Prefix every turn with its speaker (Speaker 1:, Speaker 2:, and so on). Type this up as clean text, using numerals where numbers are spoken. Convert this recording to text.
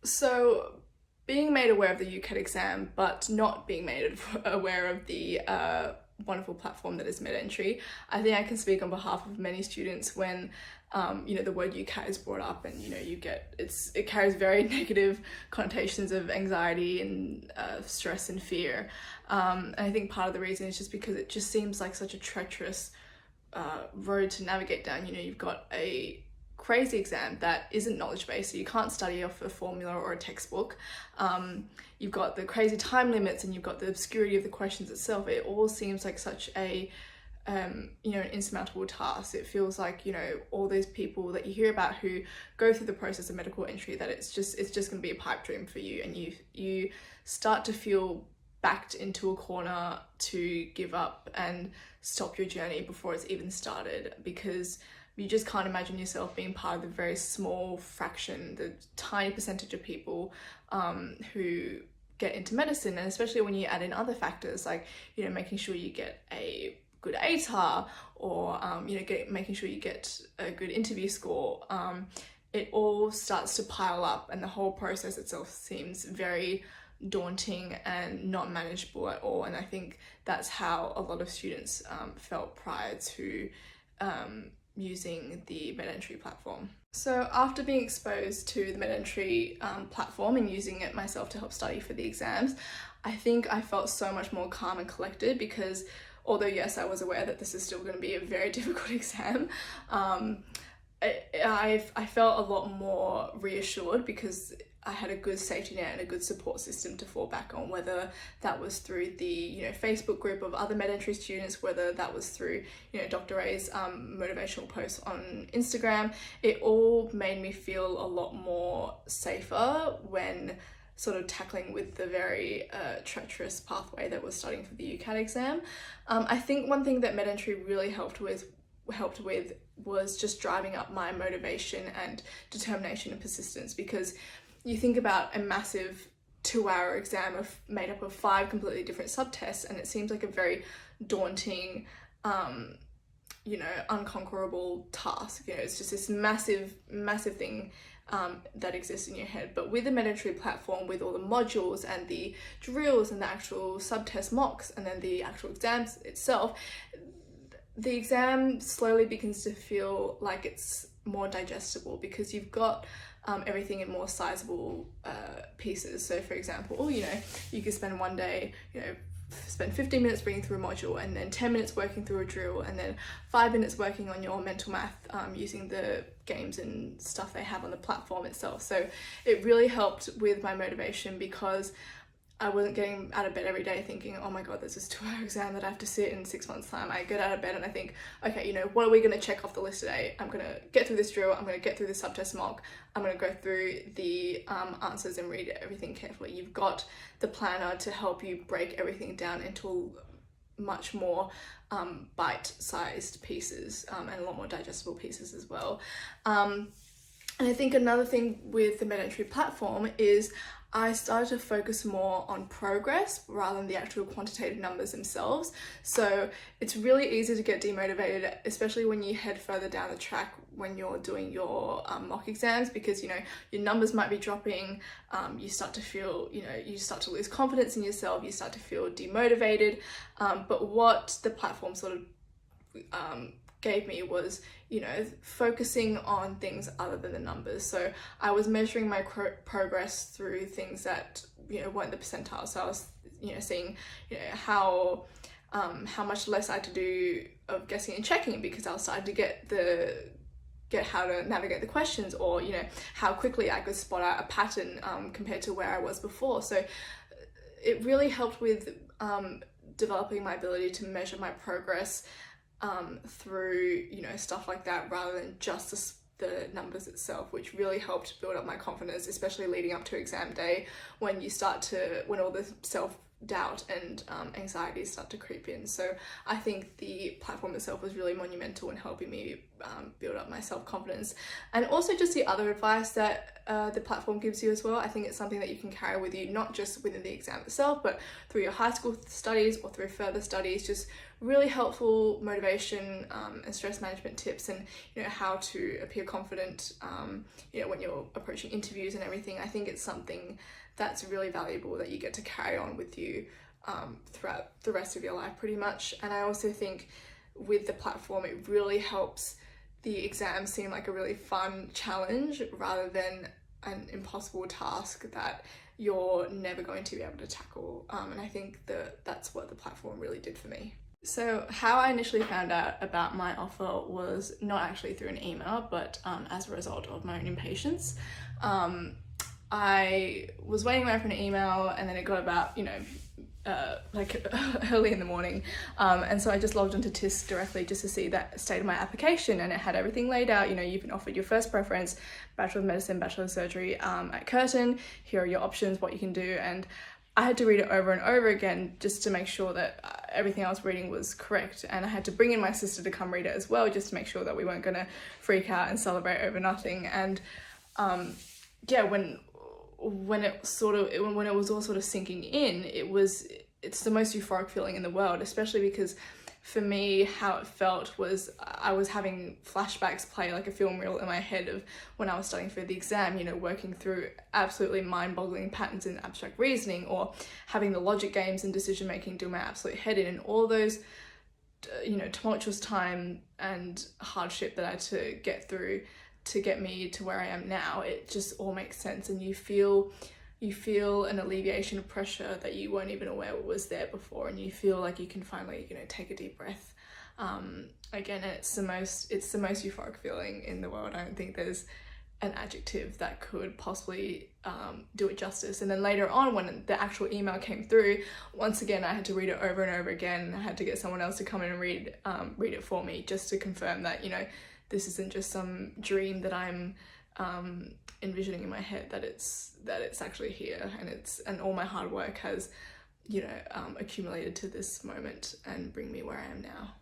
Speaker 1: So being made aware of the UCAT exam, but not being made aware of the wonderful platform that is MedEntry, I think I can speak on behalf of many students when the word UCAT is brought up, and it carries very negative connotations of anxiety and stress and fear. And I think part of the reason is just because it just seems like such a treacherous road to navigate down. You've got a crazy exam that isn't knowledge based, so you can't study off a formula or a textbook. You've got the crazy time limits, and you've got the obscurity of the questions itself. It all seems like such a an insurmountable task. It feels like all those people that you hear about who go through the process of medical entry, that it's just going to be a pipe dream for you, and you start to feel backed into a corner to give up and stop your journey before it's even started, because you just can't imagine yourself being part of the very small fraction, the tiny percentage of people who get into medicine. And especially when you add in other factors like making sure you get a good ATAR, or making sure you get a good interview score, it all starts to pile up, and the whole process itself seems very daunting and not manageable at all. And I think that's how a lot of students felt prior to using the MedEntry platform. So after being exposed to the MedEntry platform and using it myself to help study for the exams, I think I felt so much more calm and collected, because although yes, I was aware that this is still going to be a very difficult exam, I felt a lot more reassured, because I had a good safety net and a good support system to fall back on, whether that was through the Facebook group of other MedEntry students, whether that was through Dr. Ray's motivational posts on Instagram. It all made me feel a lot more safer when sort of tackling with the very treacherous pathway that was studying for the UCAT exam. I think one thing that MedEntry really helped with was just driving up my motivation and determination and persistence, because you think about a massive 2-hour exam made up of 5 completely different subtests, and it seems like a very daunting, unconquerable task. It's just this massive thing that exists in your head. But with the MedEntry platform, with all the modules and the drills and the actual subtest mocks and then the actual exams itself, the exam slowly begins to feel like it's more digestible, because you've got everything in more sizable pieces. So for example, you could spend one day, spend 15 minutes reading through a module, and then 10 minutes working through a drill, and then 5 minutes working on your mental math using the games and stuff they have on the platform itself. So it really helped with my motivation, because I wasn't getting out of bed every day thinking, oh my god, there's this 2-hour exam that I have to sit in 6 months' time. I get out of bed and I think, okay, what are we going to check off the list today? I'm going to get through this drill, I'm going to get through this subtest mock, I'm going to go through the answers and read everything carefully. You've got the planner to help you break everything down into much more bite-sized pieces and a lot more digestible pieces as well. And I think another thing with the MedEntry platform is I started to focus more on progress rather than the actual quantitative numbers themselves. So it's really easy to get demotivated, especially when you head further down the track when you're doing your mock exams, because your numbers might be dropping. You start to feel, you start to lose confidence in yourself, you start to feel demotivated. But what the platform sort of gave me was focusing on things other than the numbers. So I was measuring my progress through things that weren't the percentile. So I was seeing how much less I had to do of guessing and checking, because I was starting to get how to navigate the questions, or how quickly I could spot out a pattern compared to where I was before. So it really helped with developing my ability to measure my progress through stuff like that, rather than just the numbers itself, which really helped build up my confidence, especially leading up to exam day, when all the self-doubt and anxiety start to creep in. So I think the platform itself was really monumental in helping me build up my self-confidence. And also just the other advice that the platform gives you as well. I think it's something that you can carry with you, not just within the exam itself, but through your high school studies or through further studies. Just really helpful motivation and stress management tips, and how to appear confident when you're approaching interviews and everything. I think it's something that's really valuable that you get to carry on with you throughout the rest of your life pretty much. And I also think with the platform, it really helps the exam seem like a really fun challenge rather than an impossible task that you're never going to be able to tackle. And I think that's what the platform really did for me. So how I initially found out about my offer was not actually through an email, but as a result of my own impatience. I was waiting around for an email, and then it got about, like early in the morning. And so I just logged into TISC directly just to see that state of my application, and it had everything laid out. You've been offered your first preference, Bachelor of Medicine, Bachelor of Surgery at Curtin. Here are your options, what you can do. And I had to read it over and over again just to make sure that everything I was reading was correct. And I had to bring in my sister to come read it as well, just to make sure that we weren't going to freak out and celebrate over nothing. And when it was all sort of sinking in, it's the most euphoric feeling in the world, especially because for me, how it felt was I was having flashbacks play like a film reel in my head of when I was studying for the exam, working through absolutely mind-boggling patterns in abstract reasoning, or having the logic games and decision-making do my absolute head in, and all those, tumultuous time and hardship that I had to get through to get me to where I am now. It just all makes sense, and you feel an alleviation of pressure that you weren't even aware was there before, and you feel like you can finally, take a deep breath. Again, it's the most euphoric feeling in the world. I don't think there's an adjective that could possibly do it justice. And then later on, when the actual email came through, once again, I had to read it over and over again. I had to get someone else to come in and read it for me, just to confirm that, this isn't just some dream that I'm envisioning in my head, that it's actually here, and all my hard work has accumulated to this moment and bring me where I am now.